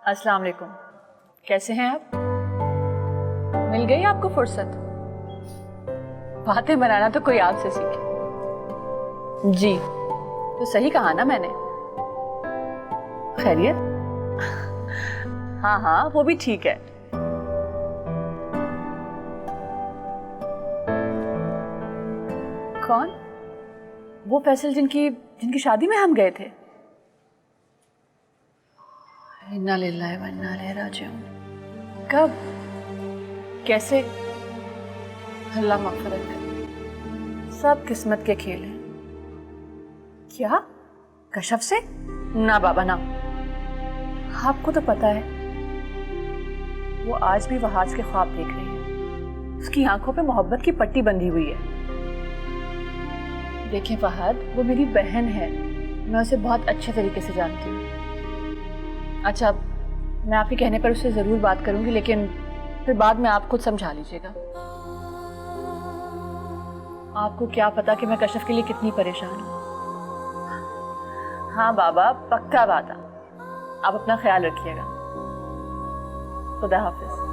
अस्सलाम वालेकुम। कैसे हैं आप? मिल गई आपको फुर्सत? बातें बनाना तो कोई आपसे सीखे। जी तो सही कहा ना मैंने। खैरियत? हाँ हाँ वो भी ठीक है। कौन? वो फैसल जिनकी शादी में हम गए थे। इन्ना लिल्लाहि व इन्ना इलैहि राजिऊन। कब? कैसे? अल्लाह मग़फ़िरत करे। सब किस्मत के खेल हैं। क्या? कशफ से? ना बाबा ना। आपको तो पता है वो आज भी वहाज के ख्वाब देख रही है। उसकी आंखों पे मोहब्बत की पट्टी बंधी हुई है। देखिए फहद, वो मेरी बहन है, मैं उसे बहुत अच्छे तरीके से जानती हूँ। अच्छा, मैं आपके कहने पर उससे ज़रूर बात करूँगी, लेकिन फिर बाद में आप खुद समझा लीजिएगा। आपको क्या पता कि मैं कशफ के लिए कितनी परेशान हूँ। हाँ बाबा, पक्का वादा। आप अपना ख्याल रखिएगा। खुदा हाफिज।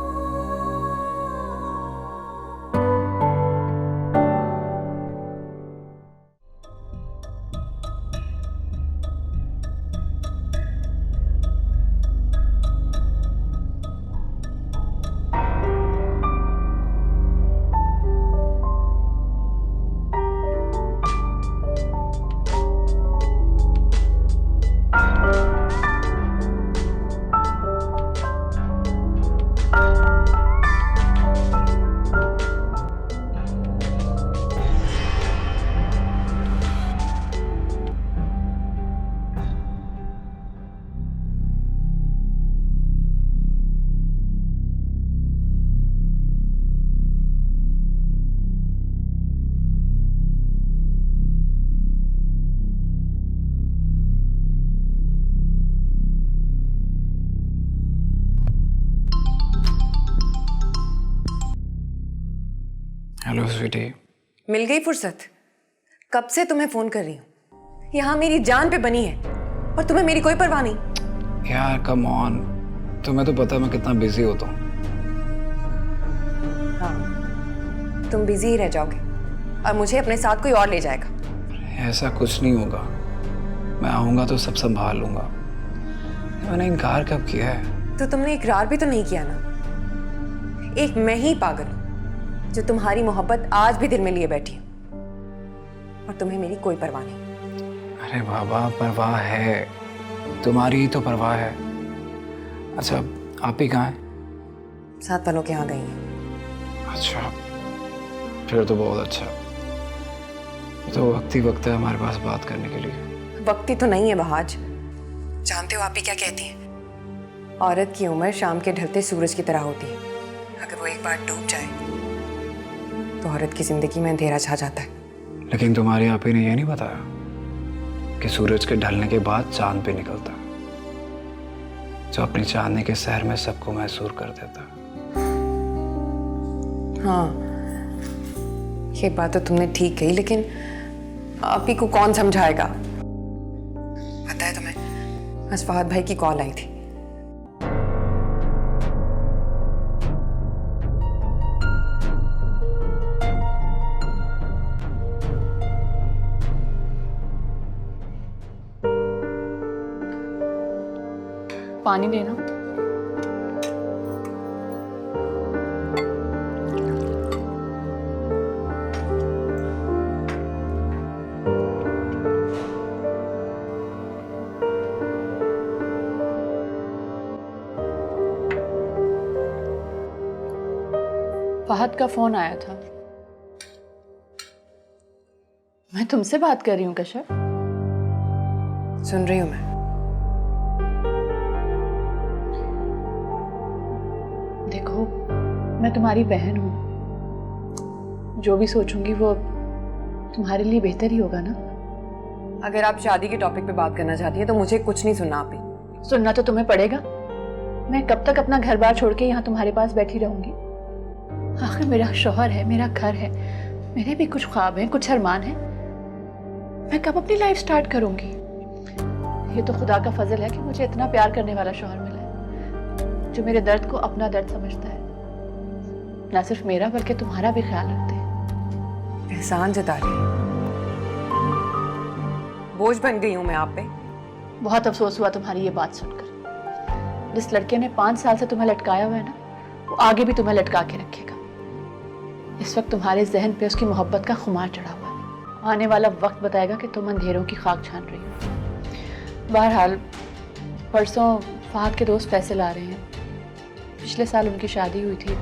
हेलो स्वीटी। मिल गई फुर्सत? कब से तुम्हें फोन कर रही हूँ। यहाँ मेरी जान पे बनी है और तुम्हें मेरी कोई परवाह नहीं। यार कम ऑन, तुम्हें तो पता मैं कितना बिजी होता हूँ। हाँ, तुम बिजी ही रह जाओगे और मुझे अपने साथ कोई और ले जाएगा। ऐसा कुछ नहीं होगा, मैं आऊँगा तो सब संभाल लूँगा। मैंने इनकार कब किया है? तो तुमने इकरार भी तो नहीं किया ना। एक मैं ही पागल हूँ जो तुम्हारी मोहब्बत आज भी दिल में लिए बैठी हूँ और तुम्हें मेरी कोई परवाह नहीं। अरे बाबा, परवाह है, तुम्हारी ही तो परवाह है। अच्छा, आप ही कहाँ हैं? साथ वालों के यहाँ गई हैं। अच्छा, फिर तो बहुत अच्छा। तो वक्त ही वक्त है हमारे पास बात करने के लिए। वक्त ही तो नहीं है बहाज। जानते हो आप ही क्या कहती हैं? औरत की उम्र शाम के ढलते सूरज की तरह होती है। अगर वो एक बार डूब जाए तो औरत की जिंदगी में अंधेरा छा जाता है। लेकिन तुम्हारी आप ही ने ये नहीं बताया कि सूरज के ढलने के बाद चांद पे निकलता, जो अपनी चांदनी के शहर में सबको महसूर कर देता। हाँ, ये बात तो तुमने ठीक कही, लेकिन आप ही को कौन समझाएगा? पता है तुम्हें, आज फहद भाई की कॉल आई थी। पानी देना। फहद का फोन आया था। मैं तुमसे बात कर रही हूँ कशफ। सुन रही हूँ मैं। देखो, मैं तुम्हारी बहन हूँ। जो भी सोचूंगी वो तुम्हारे लिए बेहतर ही होगा ना। अगर आप शादी के टॉपिक पे बात करना चाहती है तो मुझे कुछ नहीं सुनना। आप ही सुनना तो तुम्हें पड़ेगा। मैं कब तक अपना घर बार छोड़ के यहाँ तुम्हारे पास बैठी रहूंगी? आखिर मेरा शौहर है, मेरा घर है, मेरे भी कुछ ख्वाब हैं, कुछ अरमान हैं। मैं कब अपनी लाइफ स्टार्ट करूंगी? ये तो खुदा का फजल है कि मुझे इतना प्यार करने वाला शौहर मिला है। जो मेरे दर्द को अपना दर्द समझता है, ना सिर्फ मेरा बल्कि तुम्हारा भी ख्याल रखते हैं। एहसान जता रही है। बोझ बन गई हूं मैं आप पे। बहुत अफसोस हुआ तुम्हारी ये बात सुनकर। जिस लड़के ने 5 साल से तुम्हें लटकाया हुआ है ना, वो आगे भी तुम्हें लटका के रखेगा। इस वक्त तुम्हारे जहन पे उसकी मोहब्बत का खुमार चढ़ा हुआ है। आने वाला वक्त बताएगा कि तुम अंधेरों की खाक छान रही हो। बहरहाल परसों फहद के दोस्त पैसे ला रहे हैं। पिछले साल उनकी शादी हुई थी,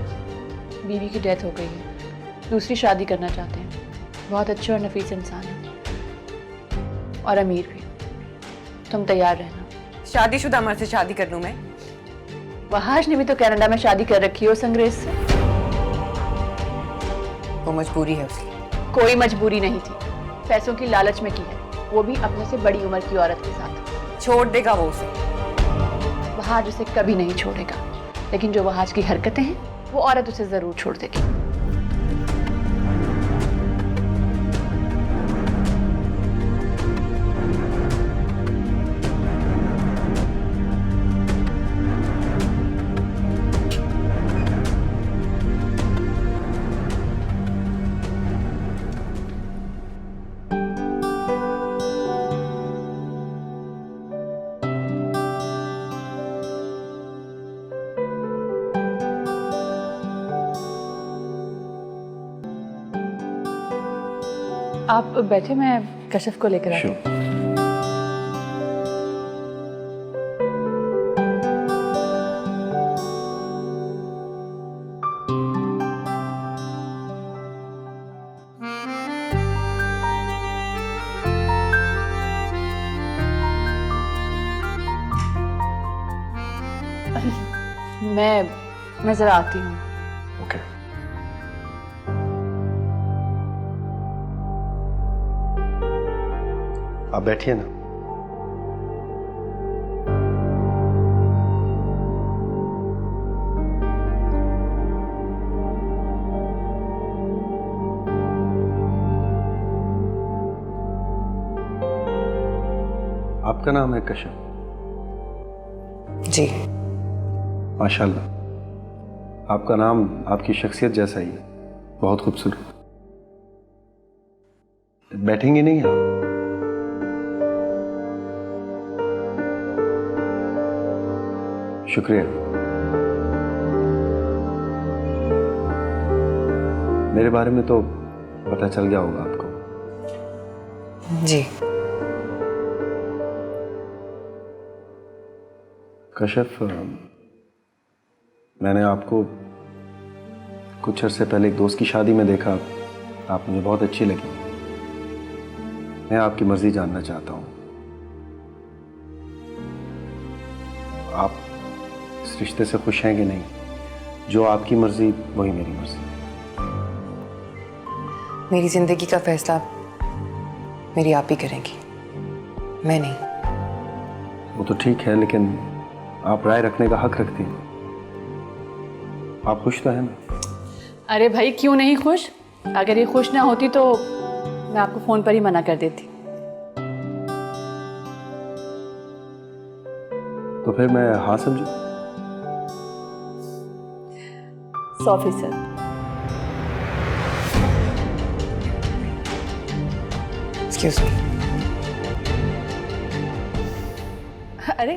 बीवी की डेथ हो गई है, दूसरी शादी करना चाहते हैं। बहुत अच्छे और नफीस इंसान हैं और अमीर भी। तुम तैयार रहना। शादीशुदा मर्द से शादी कर लूं मैं? वहाज ने भी तो कनाडा में शादी कर रखी है उस अंग्रेज से। वो मजबूरी है उसकी। कोई मजबूरी नहीं थी, पैसों की लालच में की है, वो भी अपने से बड़ी उम्र की औरत के साथ। छोड़ देगा वो उसे। वहाज उसे कभी नहीं छोड़ेगा, लेकिन जो वहाज की हरकतें हैं वो औरत उसे जरूर छोड़ देगी। आप बैठे, मैं कशफ को लेकर आती हूँ। मैं जरा आती हूँ। ओके। आप बैठिए ना। आपका नाम है कशफ? जी। माशाल्लाह, आपका नाम आपकी शख्सियत जैसा ही है, बहुत खूबसूरत। बैठेंगे नहीं आप? शुक्रिया। मेरे बारे में तो पता चल गया होगा आपको। जी। कशफ, मैंने आपको कुछ अरसे पहले एक दोस्त की शादी में देखा। आप मुझे बहुत अच्छी लगी। मैं आपकी मर्जी जानना चाहता हूँ, आप इस रिश्ते से खुश हैं कि नहीं? जो आपकी मर्जी वही मेरी मर्जी। मेरी जिंदगी का फैसला मेरी आप ही करेंगी, मैं नहीं। वो तो ठीक है, लेकिन आप राय रखने का हक रखती हैं। आप खुश तो हैं ना? अरे भाई, क्यों नहीं खुश? अगर ये खुश ना होती तो मैं आपको फोन पर ही मना कर देती। तो फिर मैं हाँ समझू? 100%। Excuse me. अरे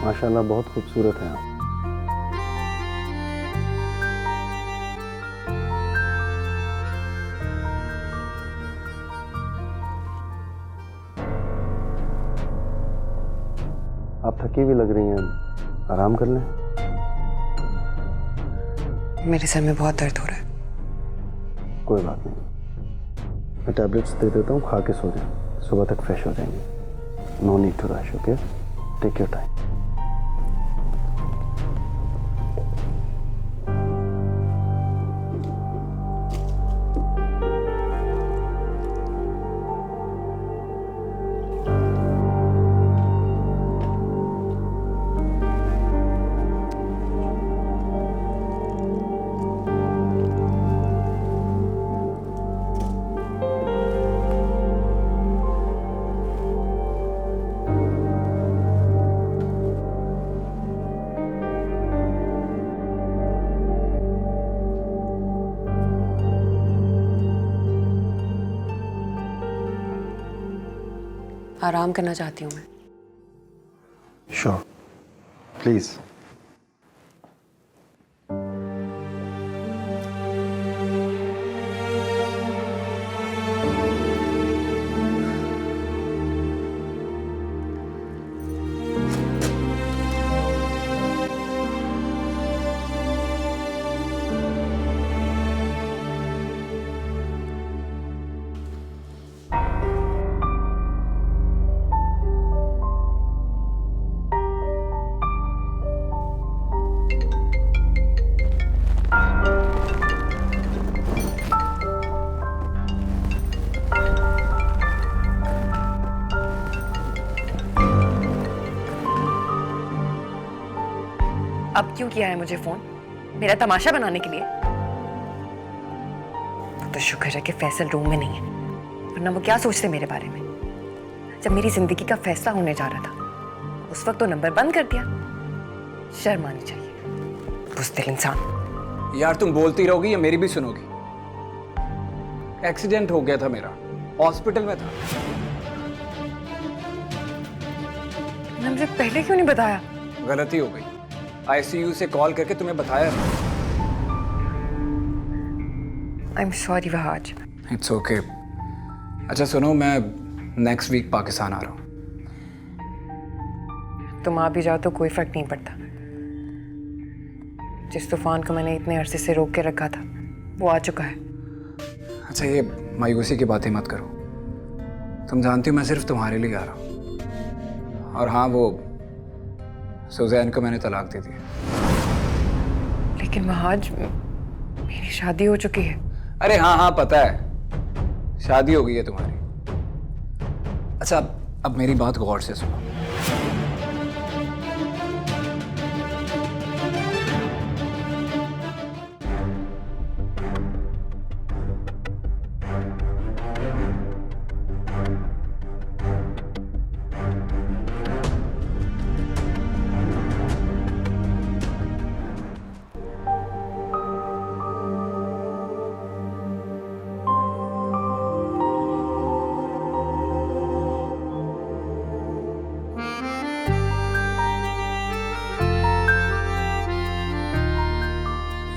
माशाल्लाह बहुत खूबसूरत हैं आप। आप थकी भी लग रही हैं, आराम कर लें। मेरे सर में बहुत दर्द हो रहा है। कोई बात नहीं, मैं टैबलेट्स दे देता हूँ, खा के सो जाएं, सुबह तक फ्रेश हो जाएंगे। No need to rush, okay? Take your time. आराम करना चाहती हूँ मैं। Sure, please. अब क्यों किया है मुझे फोन? मेरा तमाशा बनाने के लिए? तो शुक्र है कि फैसल रूम में नहीं है, वरना वो क्या सोचते मेरे बारे में। जब मेरी जिंदगी का फैसला होने जा रहा था उस वक्त तो नंबर बंद कर दिया। शर्म आनी चाहिए, बुज़दिल इंसान। यार तुम बोलती रहोगी या मेरी भी सुनोगी? एक्सीडेंट हो गया था मेरा, हॉस्पिटल में था। तुमने मुझे पहले क्यों नहीं बताया? गलती हो गई, आईसीयू से कॉल करके तुम्हें बताया। I am sorry Wahaj. It's okay. अच्छा सुनो, मैं नेक्स्ट वीक पाकिस्तान आ रहा हूँ। तुम आ भी जाओ तो कोई फर्क नहीं पड़ता। जिस तूफान को मैंने इतने अरसे से रोक के रखा था वो आ चुका है। अच्छा ये मायूसी की बातें मत करो, तुम जानती हो मैं सिर्फ तुम्हारे लिए आ रहा हूँ। और हाँ, वो सुजैन को मैंने तलाक दे दिया। लेकिन महाज, मेरी शादी हो चुकी है। अरे हाँ हाँ पता है, शादी हो गई है तुम्हारी। अच्छा अब मेरी बात गौर से सुनो।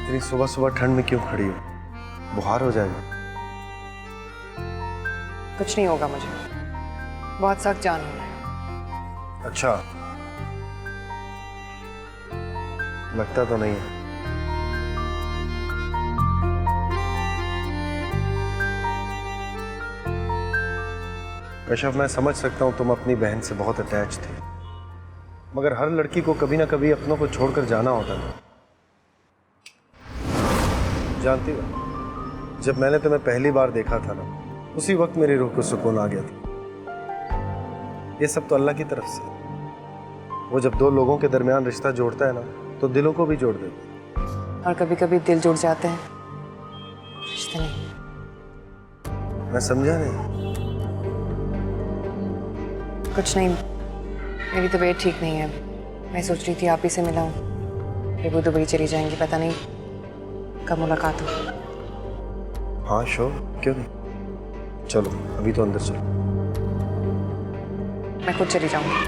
इतनी सुबह सुबह ठंड में क्यों खड़ी हो? बुखार हो जाएगा। कुछ नहीं होगा मुझे, बहुत सख्त जान हो रहा है। अच्छा, लगता तो नहीं है। कश्यप, मैं समझ सकता हूं तुम अपनी बहन से बहुत अटैच थे, मगर हर लड़की को कभी ना कभी अपनों को छोड़कर जाना होता है। जानती हो, जब मैंने तुम्हें पहली बार देखा था ना, उसी वक्त मेरी रूह को सुकून आ गया था। ये सब तो अल्लाह की तरफ से। वो जब दो लोगों के दरमियान रिश्ता जोड़ता है ना, तो दिलों को भी जोड़ देता है। और कभी कभी दिल जुड़ जाते हैं, रिश्ते नहीं। मैं समझा नहीं। कुछ नहीं, मेरी तबीयत ठीक नहीं है। मैं सोच रही थी आप ही से मिलाऊं, फिर वो दुबई चली जाएंगी, पता नहीं कब मुलाकात हो। हाँ श्योर, क्यों नहीं। चलो अभी तो अंदर चलो। मैं खुद चली जाऊंगी।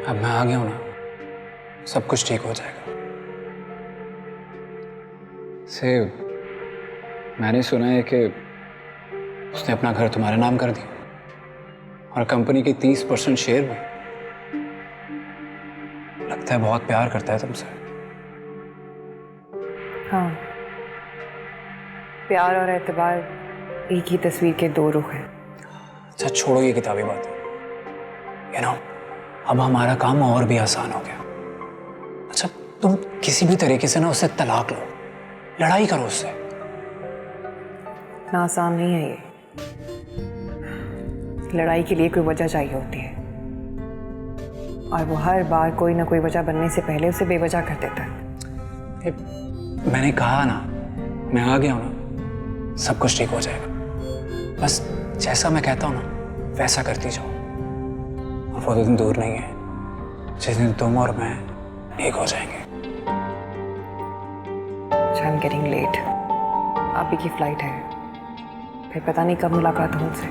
अब मैं आ गया हूं ना, सब कुछ ठीक हो जाएगा। से मैंने सुना है कि उसने अपना घर तुम्हारे नाम कर दिया और कंपनी के 30% शेयर भी। लगता है बहुत प्यार करता है तुमसे। हाँ, प्यार और एतबार एक ही तस्वीर के दो रुख हैं। अच्छा छोड़ो ये किताबी बात। अब हमारा काम और भी आसान हो गया। अच्छा तुम किसी भी तरीके से ना उससे तलाक लो, लड़ाई करो उससे। इतना आसान नहीं है ये। लड़ाई के लिए कोई वजह चाहिए होती है और वो हर बार कोई ना कोई वजह बनने से पहले उसे बेवजह कर देता है। मैंने कहा ना, मैं आ गया हूं ना, सब कुछ ठीक हो जाएगा। बस जैसा मैं कहता हूं ना वैसा करती जाओ। और वो दिन दूर नहीं है जिस दिन तुम और मैं एक हो जाएंगे। I'm getting late. अभी की फ्लाइट है, फिर पता नहीं कब मुलाकात हो उनसे।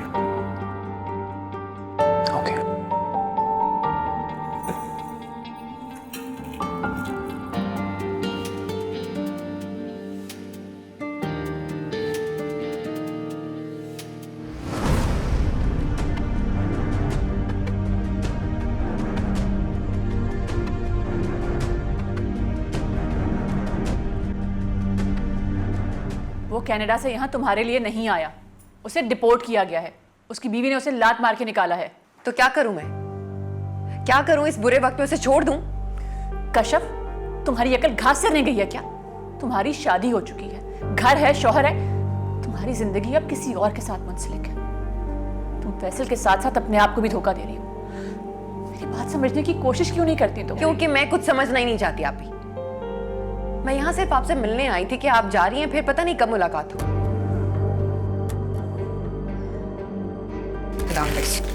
ओके। वो कनाडा से यहाँ तुम्हारे लिए नहीं आया, उसे डिपोर्ट किया गया है। उसकी बीवी ने उसे लात मार के निकाला है। तो क्या करूं मैं? क्या करूं? इस बुरे वक्त में उसे छोड़ दूं? कश्यप, तुम्हारी अकल घास से नहीं गई है क्या? तुम्हारी शादी हो चुकी है, घर है, शौहर है। तुम्हारी जिंदगी अब किसी और के साथ मुंसलिक है। तुम फैसल के साथ साथ अपने आप को भी धोखा दे रही हो। मेरी बात समझने की कोशिश क्यों नहीं करती तुम? क्योंकि मैं कुछ समझना ही नहीं चाहती आप ही। मैं यहाँ सिर्फ आपसे मिलने आई थी कि आप जा रही हैं, फिर पता नहीं कब मुलाकात हो।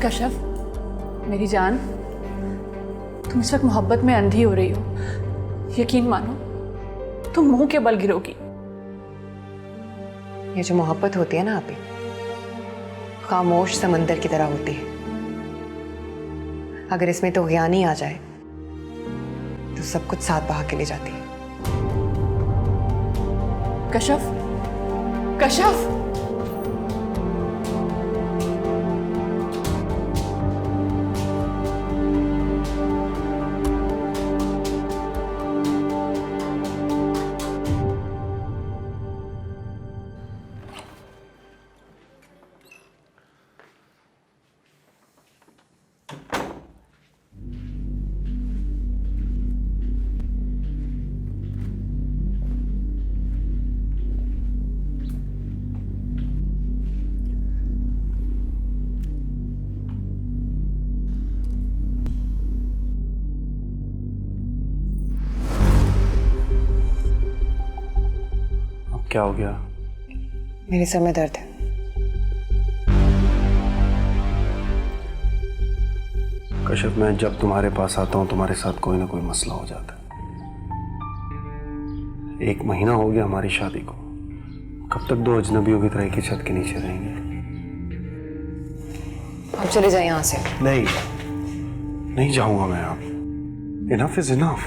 कश्यप, मेरी जान, तुम इस वक्त मोहब्बत में अंधी हो रही हो। यकीन मानो, तुम मुंह के बल गिरोगी। ये जो मोहब्बत होती है ना आप ही, खामोश समंदर की तरह होती है। अगर इसमें तो ज्ञानी आ जाए तो सब कुछ साथ बहा के ले जाती है। कश्यप, कश्यप, क्या हो गया? मेरे सर में दर्द है। कश्यप, मैं जब तुम्हारे पास आता हूं तुम्हारे साथ कोई ना कोई मसला हो जाता है। 1 महीना हो गया हमारी शादी को। कब तक 2 अजनबियों की तरह एक ही छत के नीचे रहेंगे? आप चले जाए यहाँ से। नहीं जाऊंगा मैं। अब इनफ इज इनफ।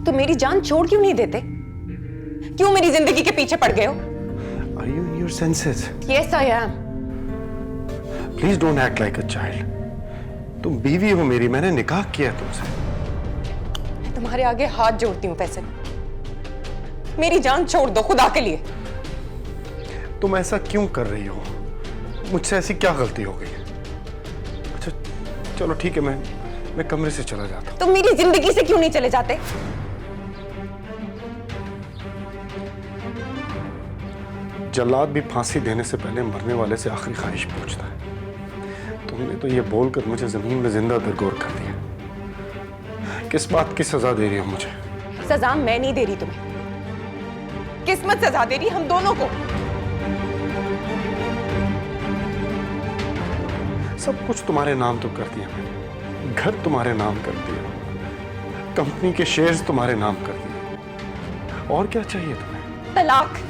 तो मेरी जान छोड़ क्यों नहीं देते? क्यों मेरी जिंदगी के पीछे पड़ गए हो? Are you in your senses? Yes, I am. Please don't act like a child. तुम बीवी हो मेरी, मैंने निकाह किया है तुमसे। मैं तुम्हारे आगे हाथ जोड़ती हूँ फैसल। मेरी जान छोड़ दो खुदा के लिए। तुम ऐसा क्यों कर रही हो? मुझसे ऐसी क्या गलती हो गई? अच्छा चलो ठीक है, मैं कमरे से चला जाता हूँ। तुम मेरी जिंदगी से क्यों नहीं चले जाते? जल्लाद भी फांसी देने से पहले मरने वाले से आखिरी ख्वाहिश पूछता है। तुमने तो ये बोलकर मुझे जमीन में जिंदा दरगोर कर दिया। किस बात की सजा दे रही हो मुझे? सजा मैं नहीं दे रही तुम्हें, किस्मत सजा दे रही हम दोनों को। सब कुछ तुम्हारे नाम तो कर दिया मैंने, घर तुम्हारे नाम कर दिया, कंपनी के शेयर्स तुम्हारे नाम कर दिए। और क्या चाहिए तुम्हें? तलाक।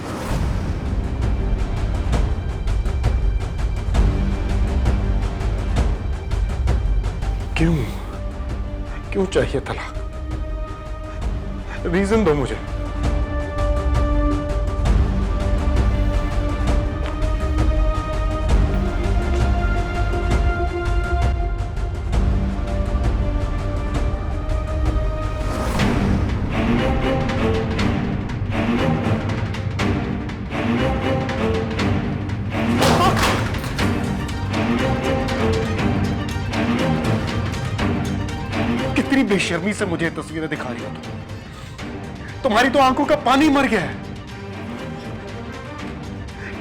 क्यों चाहिए तलाक? रीजन दो मुझे। कितनी बेशर्मी से मुझे तस्वीरें दिखा रही हो तुम। तुम्हारी तो आंखों का पानी मर गया है।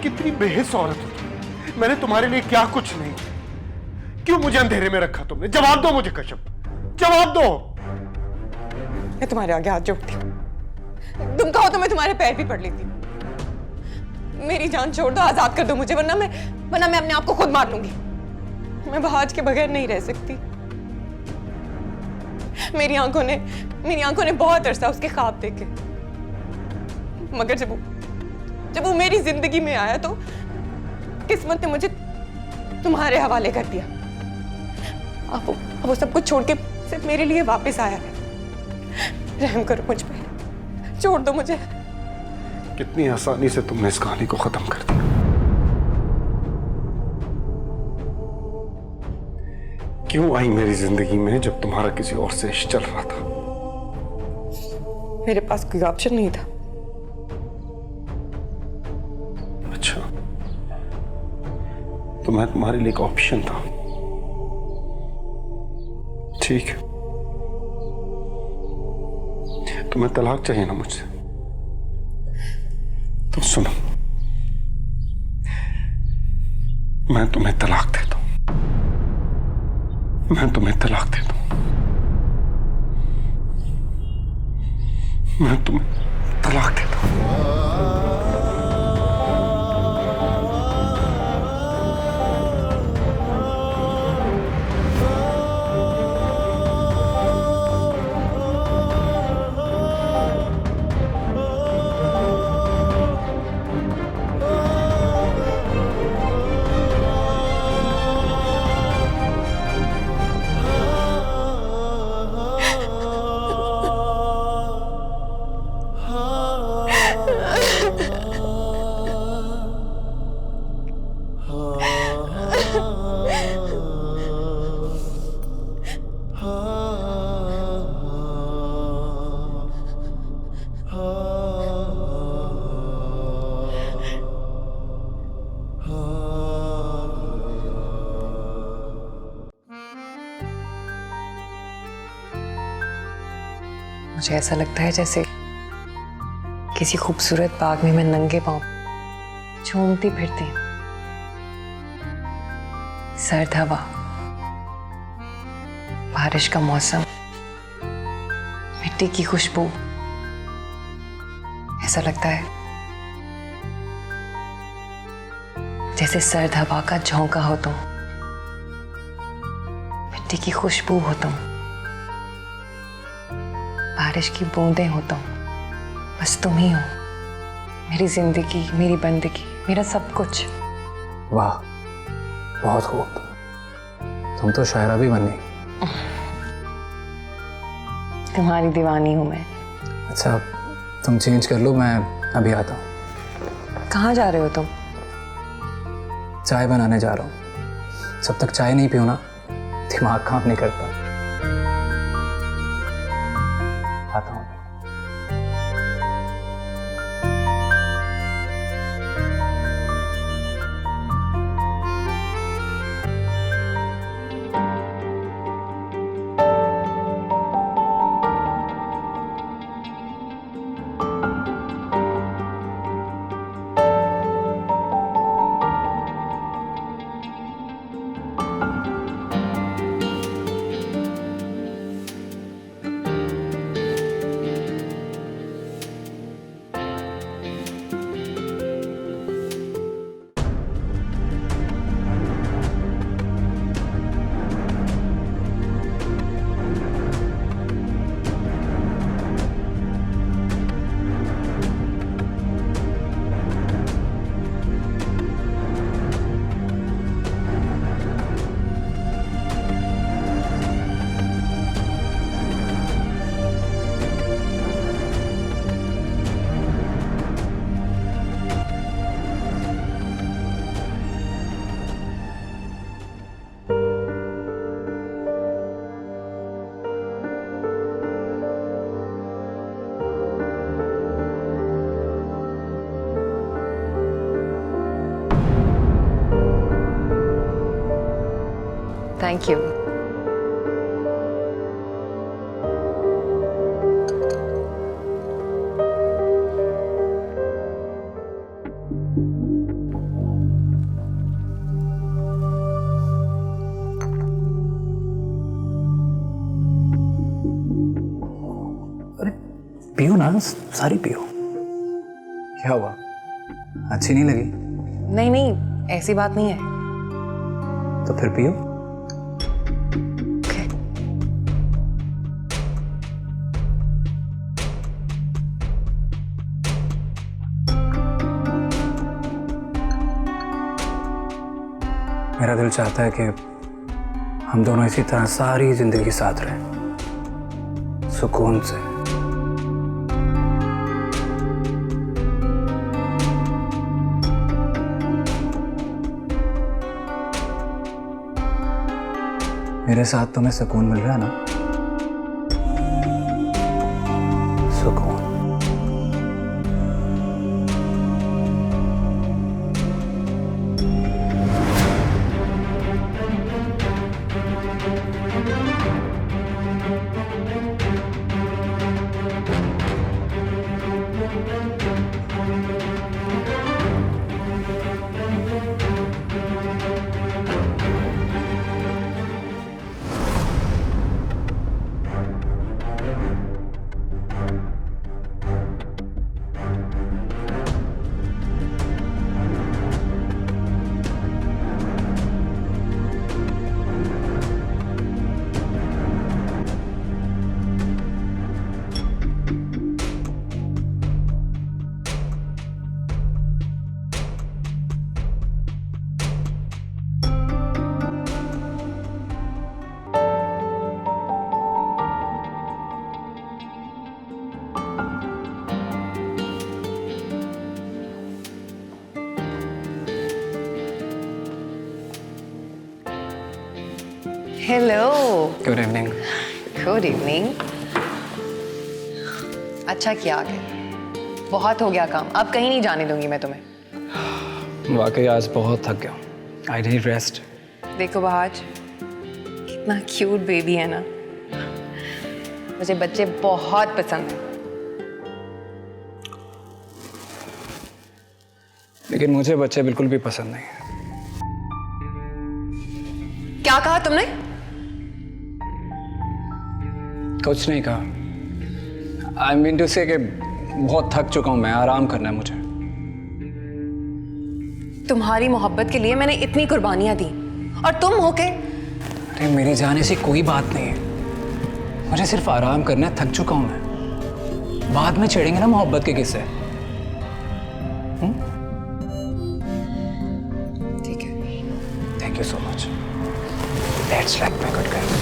कितनी बेहिस औरत हो तुम। मैंने तुम्हारे लिए क्या कुछ नहीं। क्यों मुझे अंधेरे में रखा तुमने? जवाब दो मुझे कश्यप, जवाब दो। मैं तुम्हारे आगे हाथ जोड़ती हूँ। तुम कहो तो मैं तुम्हारे पैर भी पड़ लेती हूँ। मेरी जान छोड़ दो, आजाद कर दो मुझे, वरना मैं अपने आप को खुद मार लूंगी। मैं बहाज के बगैर नहीं रह सकती। मेरी आंखों ने बहुत अरसा उसके ख्वाब देखे, मगर जब वो मेरी जिंदगी में आया तो किस्मत ने मुझे तुम्हारे हवाले कर दिया। अब वो सब कुछ छोड़ के सिर्फ मेरे लिए वापस आया है। रहम करो मुझ पे, छोड़ दो मुझे। कितनी आसानी से तुमने इस कहानी को खत्म कर दिया। क्यों आई मेरी जिंदगी में जब तुम्हारा किसी और से इश्क चल रहा था? मेरे पास कोई ऑप्शन नहीं था। अच्छा, तो मैं तुम्हारे लिए एक ऑप्शन था। ठीक है, तुम्हें तलाक चाहिए ना मुझसे? तो सुनो, मैं तुम्हें तलाक देता हूं। मैं तुम्हें तलाक देता हूं। मैं तुम्हें तलाक देता हूं। मुझे ऐसा लगता है जैसे किसी खूबसूरत बाग में मैं नंगे पांव झूमती फिरती हूँ। सर्द हवा, बारिश का मौसम, मिट्टी की खुशबू। ऐसा लगता है जैसे सर्द हवा का झोंका हो तुम, मिट्टी की खुशबू हो तुम, बारिश की बूंदें हो तुम। बस तुम ही हो मेरी जिंदगी, मेरी बंदगी, मेरा सब कुछ। वाह, बहुत खूब। तुम तो शायरा भी बन गई। तुम्हारी दीवानी हूं मैं। अच्छा, तुम चेंज कर लो, मैं अभी आता हूँ। कहाँ जा रहे हो तुम? चाय बनाने जा रहा हूँ। जब तक चाय नहीं पीऊँ ना, दिमाग काम नहीं करता। आता हूँ। Thank you. अरे पियो ना, सारी पियो। क्या हुआ, अच्छी नहीं लगी? नहीं नहीं, ऐसी बात नहीं है। तो फिर पियो। Okay. मेरा दिल चाहता है कि हम दोनों इसी तरह सारी जिंदगी साथ रहें, सुकून से। मेरे साथ तुम्हें सुकून मिल रहा है ना? सुकून। Hello. Good evening. Good evening. अच्छा किया आ गए, बहुत हो गया काम, अब कहीं नहीं जाने दूंगी मैं तुम्हें। वाकई आज बहुत थक गया, आई नीड रेस्ट। देखो बहाज, कितना क्यूट बेबी है ना, मुझे बच्चे बहुत पसंद हैं। लेकिन मुझे बच्चे बिल्कुल भी पसंद नहीं है। क्या कहा तुमने? कुछ नहीं कहा। आई मीन टू से कि बहुत थक चुका हूं मैं, आराम करना है मुझे। तुम्हारी मोहब्बत के लिए मैंने इतनी कुर्बानियां दी और तुम होके। अरे मेरी जाने से कोई बात नहीं है, मुझे सिर्फ आराम करना है, थक चुका हूं मैं। बाद में छेड़ेंगे ना मोहब्बत के किस्से। ठीक है। Thank you so much. That's like my good girl.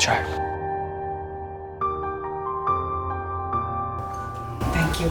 चाय। Thank you.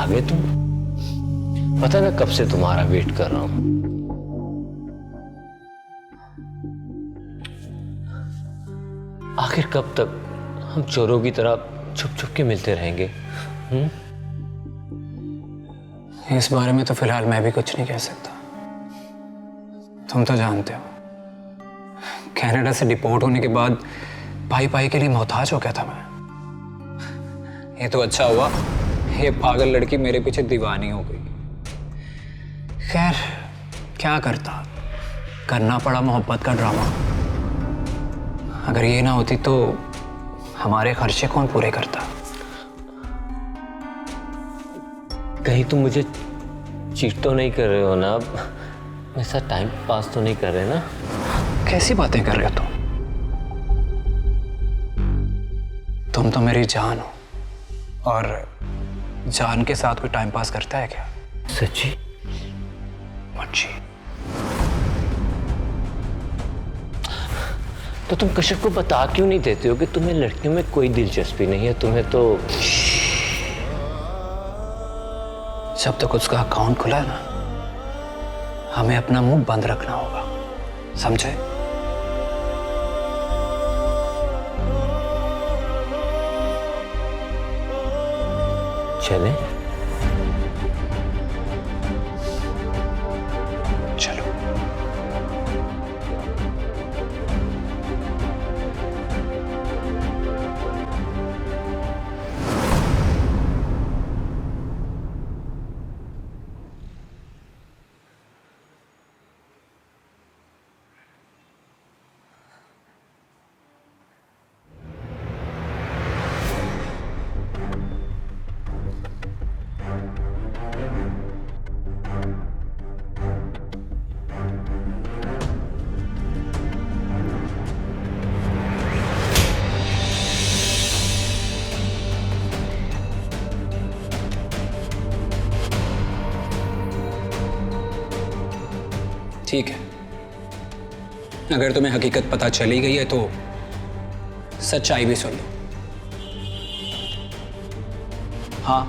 आगे तुम पता मैं कब से तुम्हारा वेट कर रहा हूं। आखिर कब तक हम चोरों की तरह छुप छुप के मिलते रहेंगे? इस बारे में तो फिलहाल मैं भी कुछ नहीं कह सकता। तुम तो जानते हो कनाडा से डिपोर्ट होने के बाद भाई भाई के लिए मोहताज हो गया था मैं। ये तो अच्छा हुआ ये पागल लड़की मेरे पीछे दीवानी हो गई। खैर क्या करता, करना पड़ा मोहब्बत का ड्रामा। अगर ये ना होती तो हमारे खर्चे कौन पूरे करता? कहीं तुम मुझे चीट तो नहीं कर रहे हो ना? अब मेरे साथ टाइम पास तो नहीं कर रहे ना? कैसी बातें कर रहे हो तुम तो मेरी जान हो, और जान के साथ कोई टाइम पास करता है क्या? सच्ची? मुझे तो तुम कश्यप को बता क्यों नहीं देते हो कि तुम्हें लड़कियों में कोई दिलचस्पी नहीं है? तुम्हें तो जब तक उसका अकाउंट खुला है ना, हमें अपना मुंह बंद रखना होगा, समझे? चले? चलो। ठीक है, अगर तुम्हें हकीकत पता चली गई है तो सच्चाई भी सुन लो। हाँ,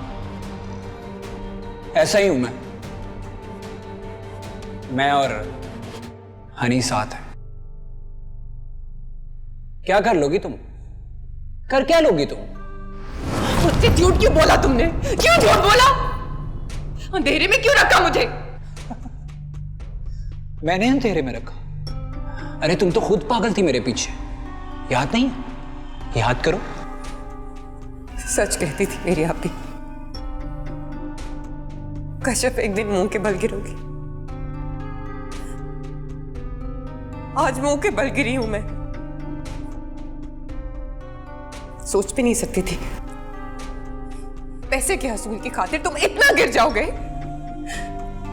ऐसा ही हूं मैं और हनी साथ हैं। क्या कर लोगी तुम? कर क्या लोगी तुम? मुझसे झूठ क्यों बोला तुमने? क्यों झूठ बोला? अंधेरे में क्यों रखा मुझे? मैंने अंधेरे में रखा? अरे तुम तो खुद पागल थी मेरे पीछे, याद नहीं? याद करो। सच कहती थी मेरी आप भी। कश्यप एक दिन मुंह के बल गिरोगी। आज मुंह के बल गिरी हूं मैं। सोच भी नहीं सकती थी पैसे के हसूल की खातिर तुम इतना गिर जाओगे,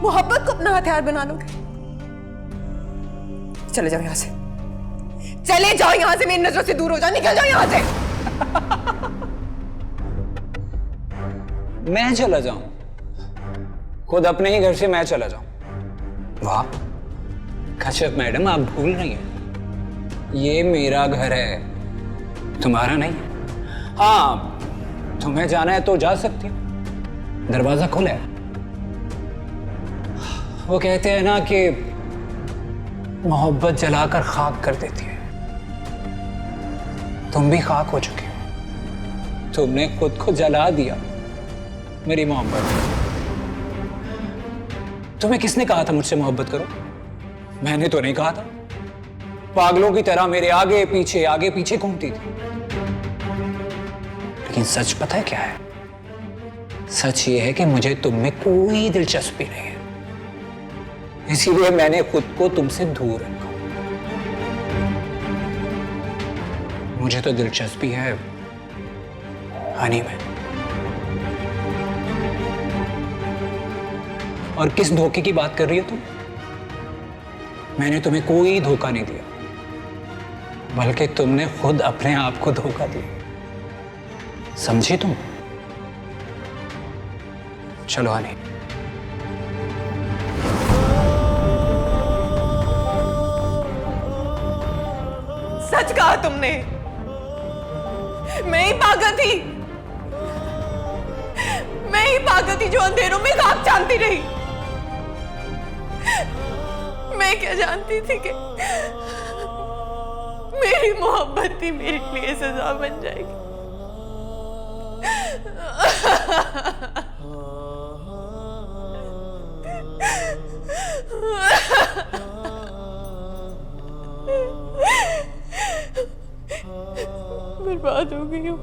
मोहब्बत को अपना हथियार बना लोगे। चले जाओ यहां से, चले जाओ यहां से, मेरी नजरों से दूर हो जाओ, निकल जाओ यहां से। मैं चला जाऊं? खुद अपने ही घर से मैं चला जाऊं? वाह कश्यप मैडम, आप भूल रही हैं, ये मेरा घर है, तुम्हारा नहीं। हाँ, तुम्हें जाना है तो जा सकती हो, दरवाजा खुला है। वो कहते हैं ना कि मोहब्बत जलाकर खाक कर देती है। तुम भी खाक हो चुकी हो, तुमने खुद को जला दिया मेरी मोहब्बत। तुम्हें किसने कहा था मुझसे मोहब्बत करो? मैंने तो नहीं कहा था। पागलों की तरह मेरे आगे पीछे घूमती थी। लेकिन सच पता है क्या है? सच ये है कि मुझे तुम में कोई दिलचस्पी नहीं है, इसीलिए मैंने खुद को तुमसे दूर रखा। मुझे तो दिलचस्पी है हनी में। और किस धोखे की बात कर रही हो तुम? मैंने तुम्हें कोई धोखा नहीं दिया, बल्कि तुमने खुद अपने आप को धोखा दिया, समझी तुम? चलो हनी। सच कहा तुमने, मैं ही पागल थी। मैं ही पागल थी जो अंधेरों में खाक जानती रही। मैं क्या जानती थी कि मेरी मोहब्बत ही मेरे लिए सजा बन जाएगी। बर्बाद हो गई हूँ।